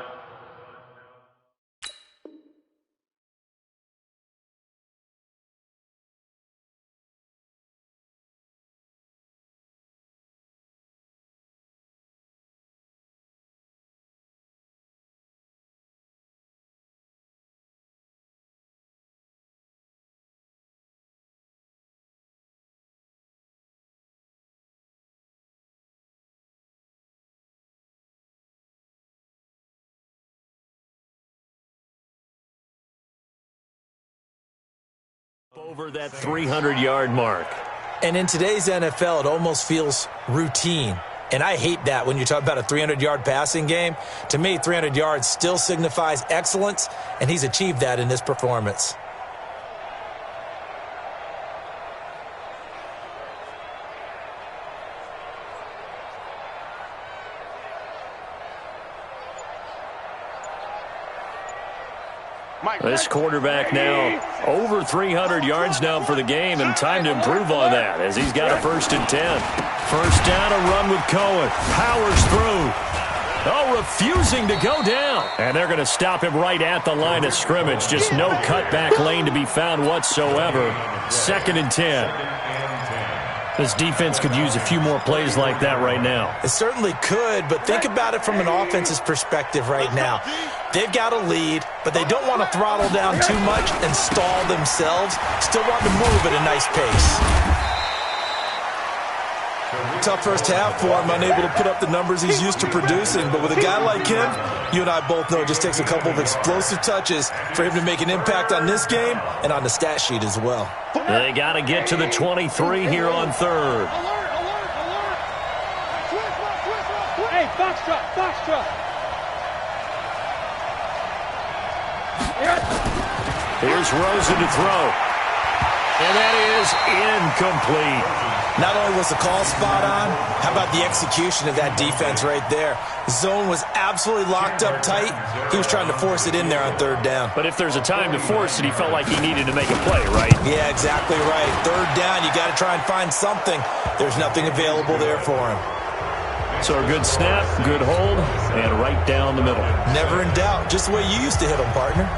S5: Over that 300-yard mark.
S7: And in today's NFL, it almost feels routine. And I hate that when you talk about a 300-yard passing game. To me, 300 yards still signifies excellence, and he's achieved that in this performance.
S5: This quarterback now over 300 yards now for the game, and time to improve on that as he's got a 1st and 10. First down, a run with Cohen. Powers through. Oh, refusing to go down. And they're going to stop him right at the line of scrimmage. Just no cutback lane to be found whatsoever. 2nd and 10. This defense could use a few more plays like that right now.
S7: It certainly could, but think about it from an offense's perspective right now. They've got a lead, but they don't want to throttle down too much and stall themselves. Still want to move at a nice pace. Tough first half for him, unable to put up the numbers he's used to producing. But with a guy like him, you and I both know it just takes a couple of explosive touches for him to make an impact on this game and on the stat sheet as well.
S5: They got to get to the 23 here on 3rd.
S6: Hey, Foxtrot.
S5: Here's Rosen to throw. And that is incomplete.
S7: Not only was the call spot on, how about the execution of that defense right there? Zone was absolutely locked up tight. He was trying to force it in there on 3rd down.
S5: But if there's a time to force it, he felt like he needed to make a play, right?
S7: Yeah, exactly right. 3rd down, you got to try and find something. There's nothing available there for him.
S5: So a good snap, good hold, and right down the middle.
S7: Never in doubt. Just the way you used to hit them, partner.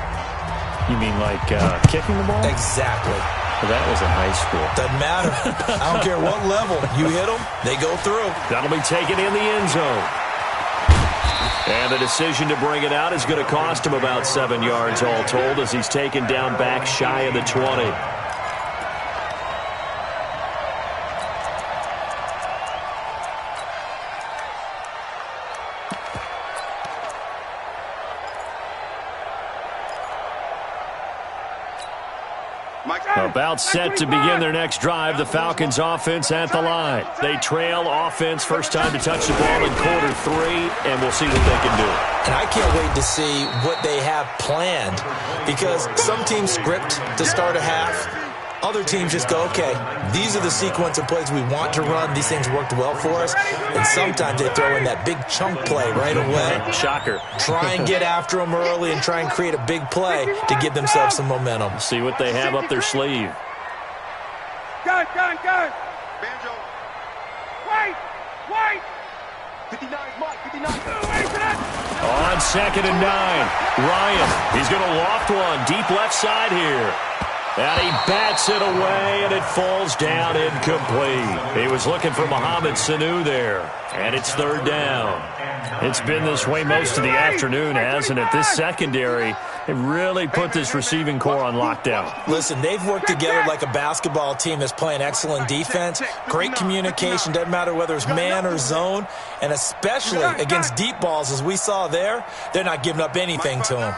S5: You mean like kicking the ball?
S7: Exactly.
S5: Well, that was in high school.
S7: Doesn't matter. I don't care what level. You hit them, they go through.
S5: That'll be taken in the end zone. And the decision to bring it out is going to cost him about 7 yards all told as he's taken down back shy of the 20. About set to begin their next drive, the Falcons offense at the line. They trail offense, first time to touch the ball in quarter 3, and we'll see what they can do.
S7: And I can't wait to see what they have planned, because some teams script to start a half. Other teams just go, okay, these are the sequence of plays we want to run. These things worked well for us. And sometimes they throw in that big chunk play right away.
S5: Shocker.
S7: Try and get after them early and try and create a big play to give themselves some momentum.
S5: See what they have up their sleeve.
S6: Gun. Banjo. Wait. 59, Mike, 59.
S5: On 2nd and 9, Ryan, he's going to loft one deep left side here. And he bats it away, and it falls down incomplete. He was looking for Mohamed Sanu there, and it's 3rd down. It's been this way most of the afternoon, hasn't it? This secondary, it really put this receiving core on lockdown.
S7: Listen, they've worked together like a basketball team that's playing excellent defense. Great communication, doesn't matter whether it's man or zone, and especially against deep balls, as we saw there, they're not giving up anything to them.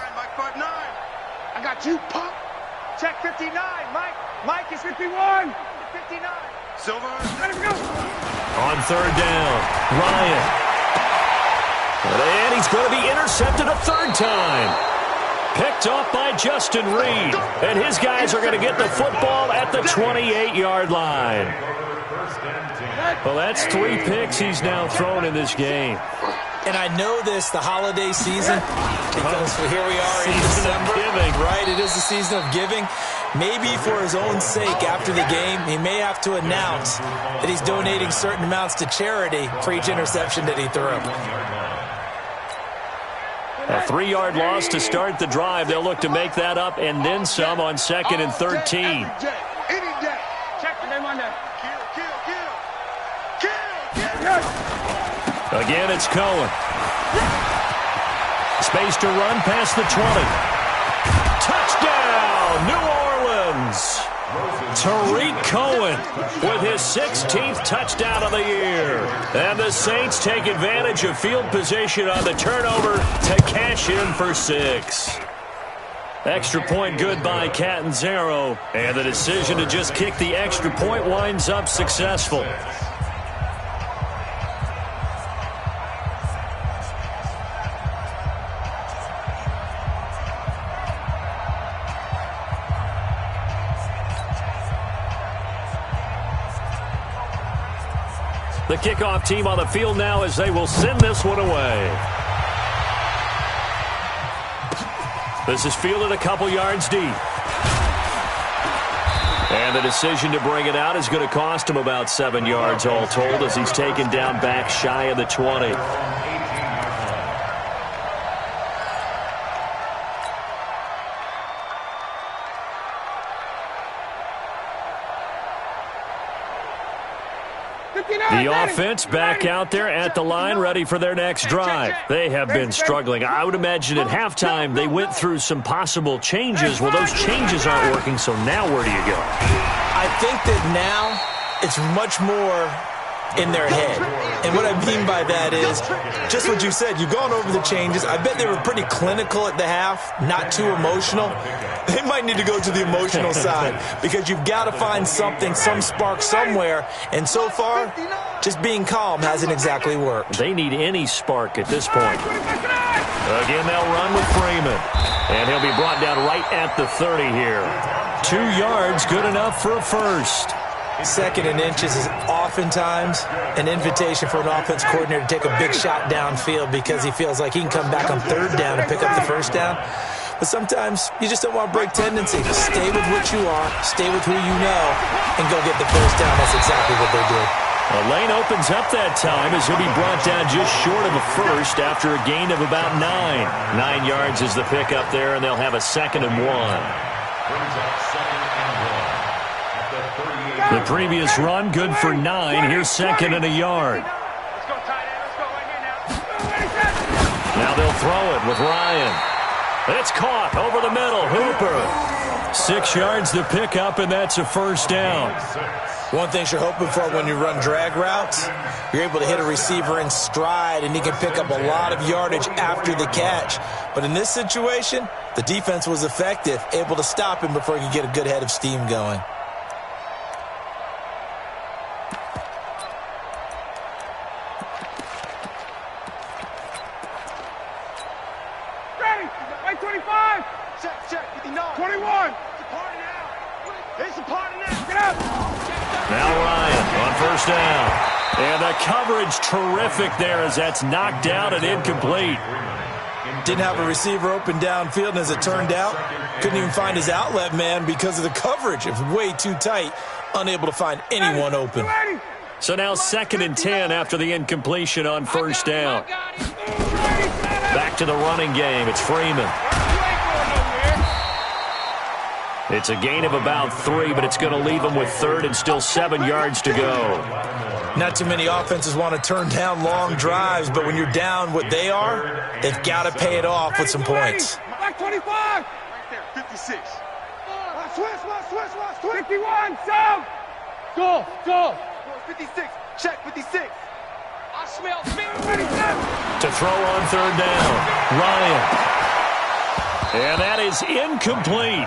S6: I got you, punk. Check 59, Mike is 51. 59. Silver. Let him go.
S5: On 3rd down, Ryan. And he's going to be intercepted a 3rd time. Picked off by Justin Reed. And his guys are going to get the football at the 28-yard line. Well, that's 3 picks he's now thrown in this game.
S7: And I know this, the holiday season, because here we are in December, right? It is the season of giving. Maybe for his own sake, after the game, he may have to announce that he's donating certain amounts to charity for each interception that he threw.
S5: A 3-yard loss to start the drive. They'll look to make that up and then some on 2nd and 13. Again, it's Cohen. Space to run past the 20. Touchdown, New Orleans. Tariq Cohen with his 16th touchdown of the year. And the Saints take advantage of field position on the turnover to cash in for 6. Extra point good by Catanzaro. And the decision to just kick the extra point winds up successful. The kickoff team on the field now as they will send this one away. This is fielded a couple yards deep. And the decision to bring it out is going to cost him about 7 yards all told as he's taken down back shy of the 20. The offense back out there at the line, ready for their next drive. They have been struggling. I would imagine at halftime they went through some possible changes. Well, those changes aren't working, so now where do you go?
S7: I think that now it's much more in their head. And what I mean by that is just what you said. You've gone over the changes. I bet they were pretty clinical at the half, not too emotional. They might need to go to the emotional side because you've got to find something, some spark somewhere. And so far, just being calm hasn't exactly worked.
S5: They need any spark at this point. Again, they'll run with Freeman. And he'll be brought down right at the 30 here. 2 yards, good enough for a first.
S7: Second and inches is oftentimes an invitation for an offense coordinator to take a big shot downfield because he feels like he can come back on third down and pick up the first down. But sometimes you just don't want to break tendency. Stay with what you are, stay with who you know, and go get the first down. That's exactly what they did.
S5: A lane opens up that time as he'll be brought down just short of a first after a gain of about 9. 9 yards is the pickup there, and they'll have a 2nd and 1. The previous run, good for 9. Here's 2nd and a yard.
S6: Let's go, tight end. Let's go right here now.
S5: Now they'll throw it with Ryan. It's caught over the middle. Hooper. 6 yards to pick up, and that's a first down.
S7: One thing you're hoping for when you run drag routes, you're able to hit a receiver in stride, and he can pick up a lot of yardage after the catch. But in this situation, the defense was effective, able to stop him before he could get a good head of steam going.
S6: Ready. Right 25. Check. 59. 21. It's a party now. It's a party now. Get up.
S5: Now Ryan on first down. And the coverage terrific there as that's knocked out and incomplete.
S7: Didn't have a receiver open downfield, and as it turned out, couldn't even find his outlet man because of the coverage. It was way too tight, unable to find anyone open.
S5: So now 2nd and 10 after the incompletion on first down. Back to the running game. It's Freeman. It's a gain of about 3, but it's going to leave them with 3rd and still 7 yards to go.
S7: Not too many offenses want to turn down long drives, but when you're down what they are, they've got to pay it off with some points.
S6: Back 25. Right there, 56. Switch. 51, so. Go. 56. Check, 56. I smell 57.
S5: To throw on 3rd down, Ryan. And that is incomplete.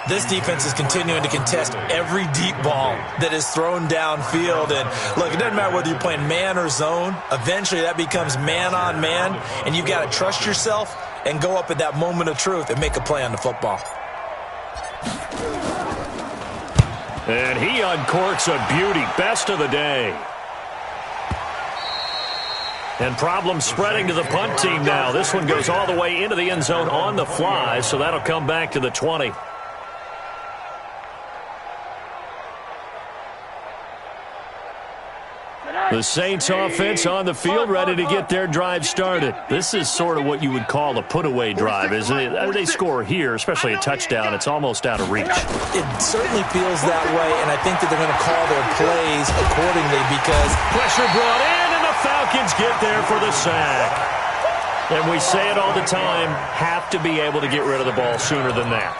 S7: This defense is continuing to contest every deep ball that is thrown downfield. And look, it doesn't matter whether you're playing man or zone. Eventually that becomes man on man, and you've got to trust yourself and go up at that moment of truth and make a play on the football.
S5: And he uncorks a beauty. Best of the day. And problems spreading to the punt team now. This one goes all the way into the end zone on the fly, so that'll come back to the 20. The Saints offense on the field ready to get their drive started. This is sort of what you would call a put-away drive, isn't it? They score here, especially a touchdown. It's almost out of reach.
S7: It certainly feels that way, and I think that they're going to call their plays accordingly because
S5: pressure brought in, and the Falcons get there for the sack. And we say it all the time, have to be able to get rid of the ball sooner than that.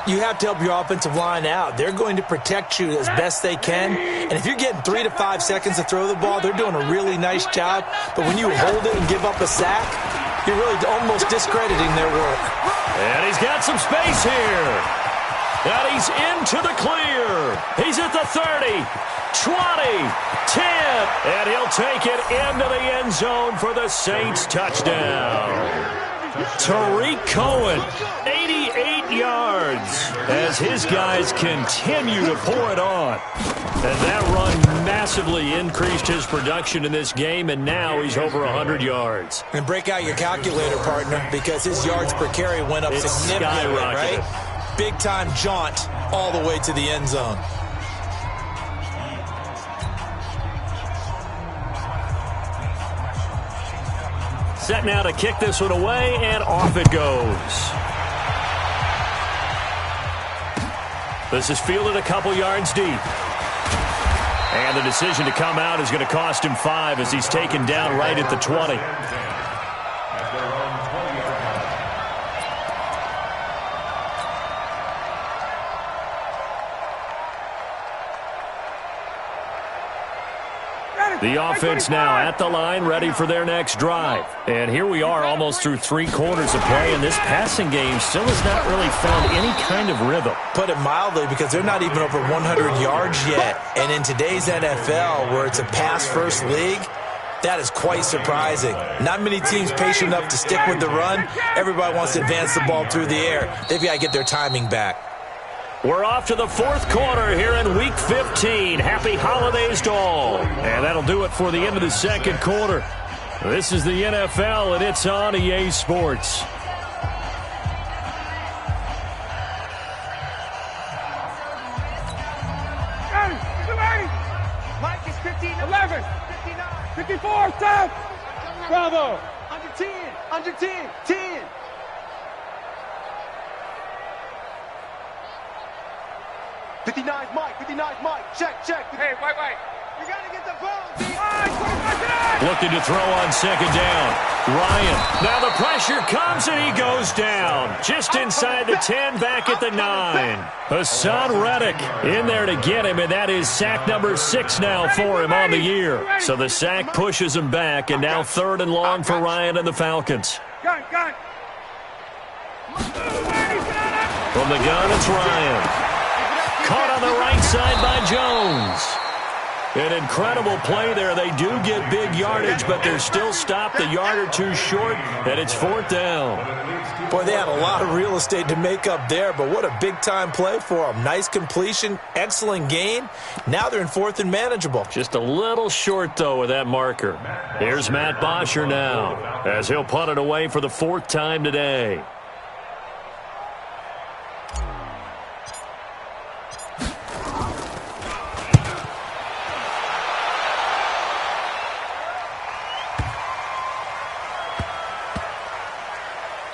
S7: You have to help your offensive line out. They're going to protect you as best they can. And if you're getting 3 to 5 seconds to throw the ball, they're doing a really nice job. But when you hold it and give up a sack, you're really almost discrediting their work.
S5: And he's got some space here. And he's into the clear. He's at the 30, 20, 10. And he'll take it into the end zone for the Saints touchdown. Tariq Cohen, 88 yards as his guys continue to pour it on. And that run massive. massively increased his production in this game, and now he's over 100 yards.
S7: And break out your calculator, partner, because his yards per carry went up significantly, right? Big-time jaunt all the way to the end zone.
S5: Set now to kick this one away, and off it goes. This is fielded a couple yards deep. And the decision to come out is going to cost him 5 as he's taken down right at the 20. The offense now at the line, ready for their next drive. And here we are almost through 3 quarters of play, and this passing game still has not really found any kind of rhythm.
S7: Put it mildly, because they're not even over 100 yards yet. And in today's NFL, where it's a pass-first league, that is quite surprising. Not many teams patient enough to stick with the run. Everybody wants to advance the ball through the air. They've got to get their timing back.
S5: We're off to the 4th quarter here in Week 15. Happy holidays to all. And that'll do it for the end of the 2nd quarter. This is the NFL, and it's on EA Sports.
S6: Mike is 15, 11, 59, 54, stop! Bravo! Under 10, 10. Check. Hey, wait. You got to get the ball, D.
S5: Looking to throw on 2nd down. Ryan. Now the pressure comes, and he goes down. Just inside the 10, back at the 9. Hassan Reddick in there to get him, and that is sack number 6 now for him on the year. So the sack pushes him back, and now 3rd and long for Ryan and the Falcons.
S6: Gun.
S5: From the gun, it's Ryan. Caught on the right side by Jones. An incredible play there. They do get big yardage, but they're still stopped a yard or 2 short, and it's 4th down.
S7: Boy, they had a lot of real estate to make up there, but what a big-time play for them. Nice completion, excellent gain. Now they're in 4th and manageable.
S5: Just a little short, though, with that marker. Here's Matt Bosher now, as he'll punt it away for the 4th time today.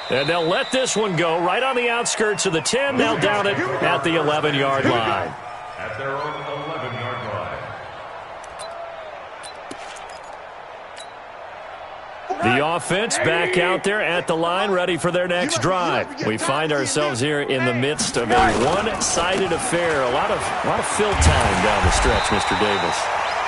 S5: And they'll let this one go right on the outskirts of the 10. They'll down it at the 11-yard line.
S8: At their own 11-yard line.
S5: The offense back out there at the line, ready for their next drive. We find ourselves here in the midst of a one-sided affair. A lot of fill time down the stretch, Mr. Davis.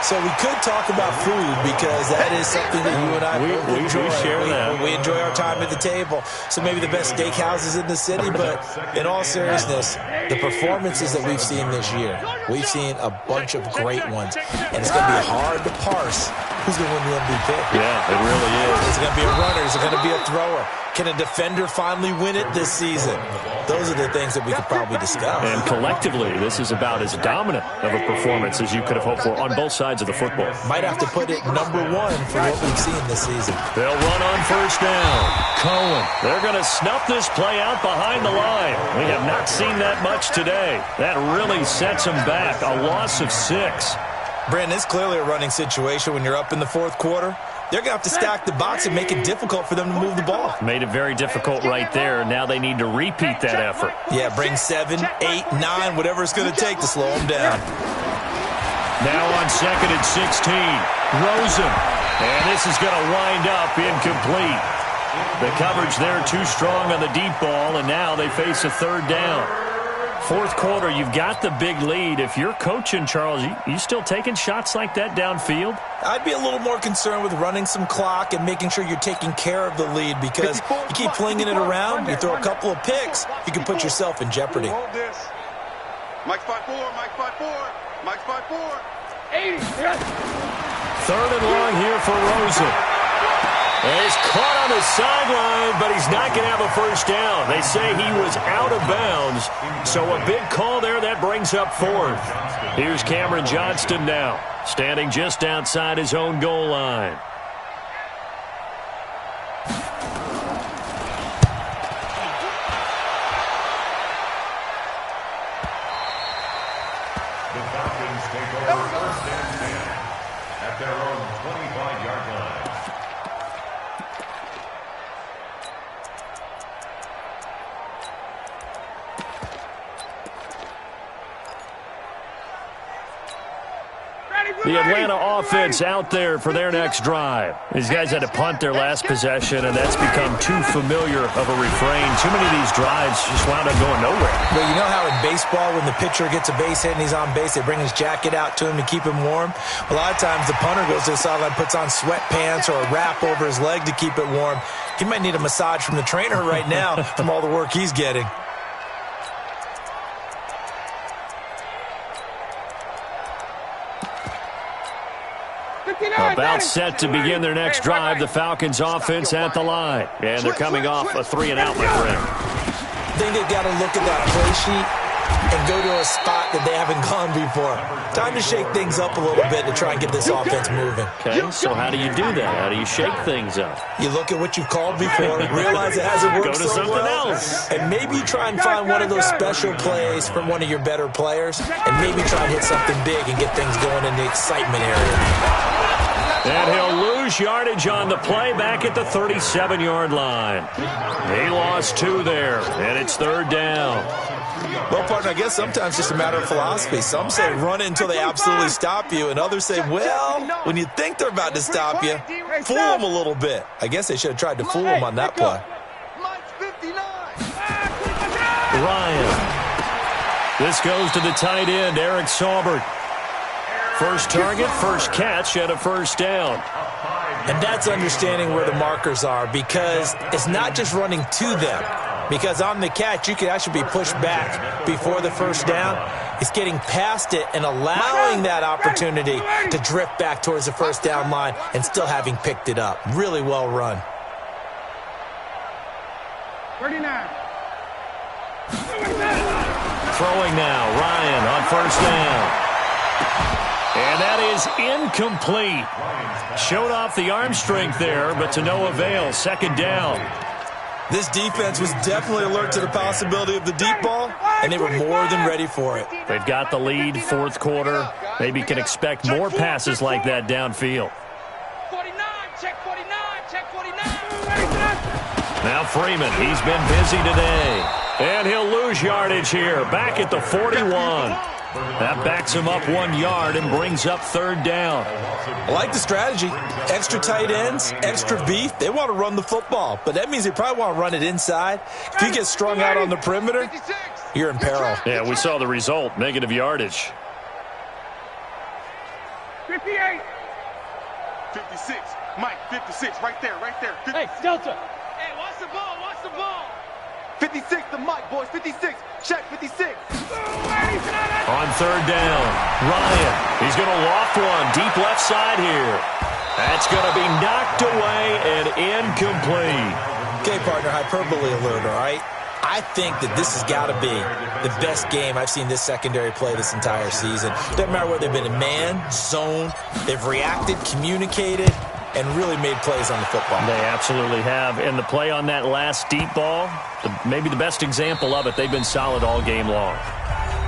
S7: So we could talk about food, because that is something that you and I
S5: we
S7: enjoy.
S5: share that.
S7: We enjoy our time at the table. So maybe the best steakhouses in the city, but in all seriousness, the performances that we've seen this year, we've seen a bunch of great ones. And it's going to be hard to parse who's going to win the MVP.
S5: Yeah, it really is.
S7: Is it going to be a runner? Is it going to be a thrower? Can a defender finally win it this season? Those are the things that we could probably discuss.
S5: And collectively, this is about as dominant of a performance as you could have hoped for on both sides of the football.
S7: Might have to put it number 1 for what we've seen this season.
S5: They'll run on 1st down. Cohen. They're going to snuff this play out behind the line. We have not seen that much today. That really sets them back. A loss of 6.
S7: Brandon, it's clearly a running situation when you're up in the 4th quarter. They're going to have to stack the box and make it difficult for them to move the ball.
S5: Made it very difficult right there. Now they need to repeat that effort.
S7: Yeah, bring 7, 8, 9, whatever it's going to take to slow them down.
S5: Now on 2nd and 16. Rosen. And this is going to wind up incomplete. The coverage there too strong on the deep ball, and now they face a 3rd down. 4th quarter, you've got the big lead. If you're coaching, Charles, you still taking shots like that downfield?
S7: I'd be a little more concerned with running some clock and making sure you're taking care of the lead, because you keep flinging it around, you throw a couple of picks, you can put yourself in jeopardy.
S6: Mike's 5-4, Mike's 5-4, Mike's 5-4. 80.
S5: 3rd and long here for Rosen. And he's caught on the sideline, but he's not going to have a first down. They say he was out of bounds, so a big call there. That brings up fourth. Here's Cameron Johnston now, standing just outside his own goal line.
S8: The Falcons take over first and 10 at their own 25-yard line.
S5: The Atlanta offense out there for their next drive. These guys had to punt their last possession, and that's become too familiar of a refrain. Too many of these drives just wound up going nowhere.
S7: Well, you know how in baseball, when the pitcher gets a base hit and he's on base, they bring his jacket out to him to keep him warm? A lot of times the punter goes to the sideline, puts on sweatpants or a wrap over his leg to keep it warm. He might need a massage from the trainer right now from all the work he's getting.
S5: About set to begin their next drive, the Falcons offense at the line. And they're coming off a 3-and-out, my friend.
S7: I think they've got to look at that play sheet and go to a spot that they haven't gone before. Time to shake things up a little bit to try and get this offense moving.
S5: Okay, so how do you do that? How do you shake things up?
S7: You look at what you've called before, realize it hasn't worked
S5: Go to
S7: so
S5: something
S7: well,
S5: else.
S7: and maybe try and find one of those special plays from one of your better players, and maybe try and hit something big and get things going in the excitement area.
S5: And he'll lose yardage on the play back at the 37-yard line. He lost 2 there, and it's third down.
S7: Well, partner, I guess sometimes it's just a matter of philosophy. Some say run it until they absolutely stop you, and others say, well, when you think they're about to stop you, fool them a little bit. I guess they should have tried to fool them on that play.
S5: Ryan. This goes to the tight end, Eric Saubert. First target, first catch, and a first down.
S7: And that's understanding where the markers are, because it's not just running to them. Because on the catch, you could actually be pushed back before the first down. It's getting past it and allowing that opportunity to drift back towards the first down line and still having picked it up. Really well run.
S6: 39.
S5: Throwing now, Ryan on first down. And that is incomplete. Showed off the arm strength there, but to no avail. Second down.
S7: This defense was definitely alert to the possibility of the deep ball, and they were more than ready for it.
S5: They've got the lead, fourth quarter. Maybe can expect more passes like that downfield.
S6: 49, check 49, check 49.
S5: Now Freeman, he's been busy today. And he'll lose yardage here, back at the 41. That backs him up 1 yard and brings up third down.
S7: I like the strategy. Extra tight ends, extra beef. They want to run the football, but that means they probably want to run it inside. If you get strung out on the perimeter, you're in peril.
S5: Yeah, we saw the result, negative yardage.
S6: 58.
S9: 56. Mike, 56. Right there, right there. 50.
S6: Hey, Delta. Hey, watch the ball, watch the ball.
S9: 56 to Mike, boys. 56. Check 56.
S5: On third down, Ryan. He's going to loft one deep left side here. That's going to be knocked away and incomplete.
S7: Okay, partner, hyperbole alert, all right? I think that this has got to be the best game I've seen this secondary play this entire season. Doesn't matter whether they've been in man, zone, they've reacted, communicated, and really made plays on the football.
S5: They absolutely have. And the play on that last deep ball, maybe the best example of it, they've been solid all game long.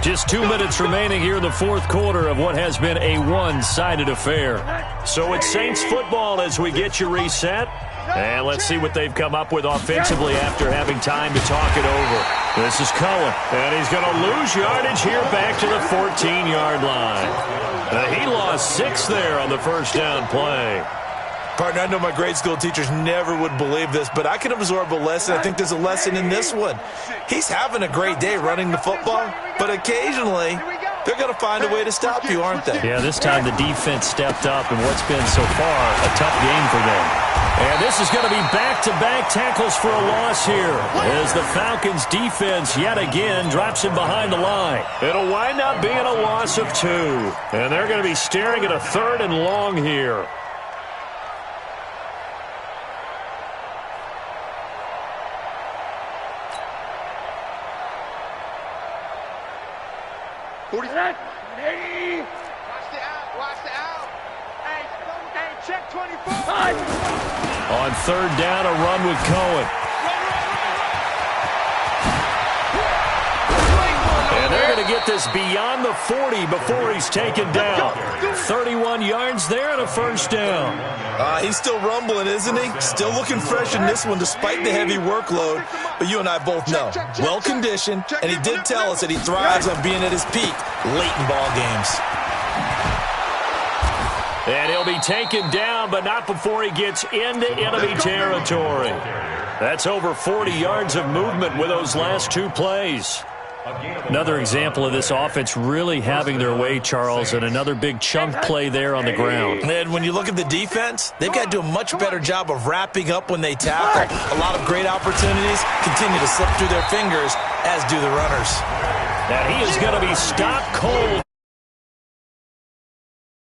S5: Just 2 minutes remaining here in the fourth quarter of what has been a one-sided affair. So it's Saints football as we get you reset. And let's see what they've come up with offensively after having time to talk it over. This is Cohen, and he's going to lose yardage here back to the 14-yard line. He lost 6 there on the first down play.
S7: Partner, I know my grade school teachers never would believe this, but I can absorb a lesson. I think there's a lesson in this one. He's having a great day running the football, but occasionally they're going to find a way to stop you, aren't they?
S5: Yeah, this time the defense stepped up in what's been so far a tough game for them. And this is going to be back-to-back tackles for a loss here as the Falcons defense yet again drops him behind the line. It'll wind up being a loss of 2. And they're going to be staring at a 3rd and long here.
S6: Ready?
S9: Watch the out. Watch the out.
S6: Hey, check 24.
S5: On third down, a run with Cohen. And they're going to get this beyond the 40 before he's taken down. 31 yards there and a first down.
S7: He's still rumbling, isn't he? Still looking fresh in this one despite the heavy workload. But you and I both know, well-conditioned, and he did tell us that he thrives on being at his peak late in ball games.
S5: And he'll be taken down, but not before he gets into enemy territory. That's over 40 yards of movement with those last two plays. Another example of this offense really having their way, Charles, and another big chunk play there on the ground.
S7: And when you look at the defense, they've got to do a much better job of wrapping up when they tackle. A lot of great opportunities continue to slip through their fingers, as do the runners.
S5: And he is going to be stopped cold.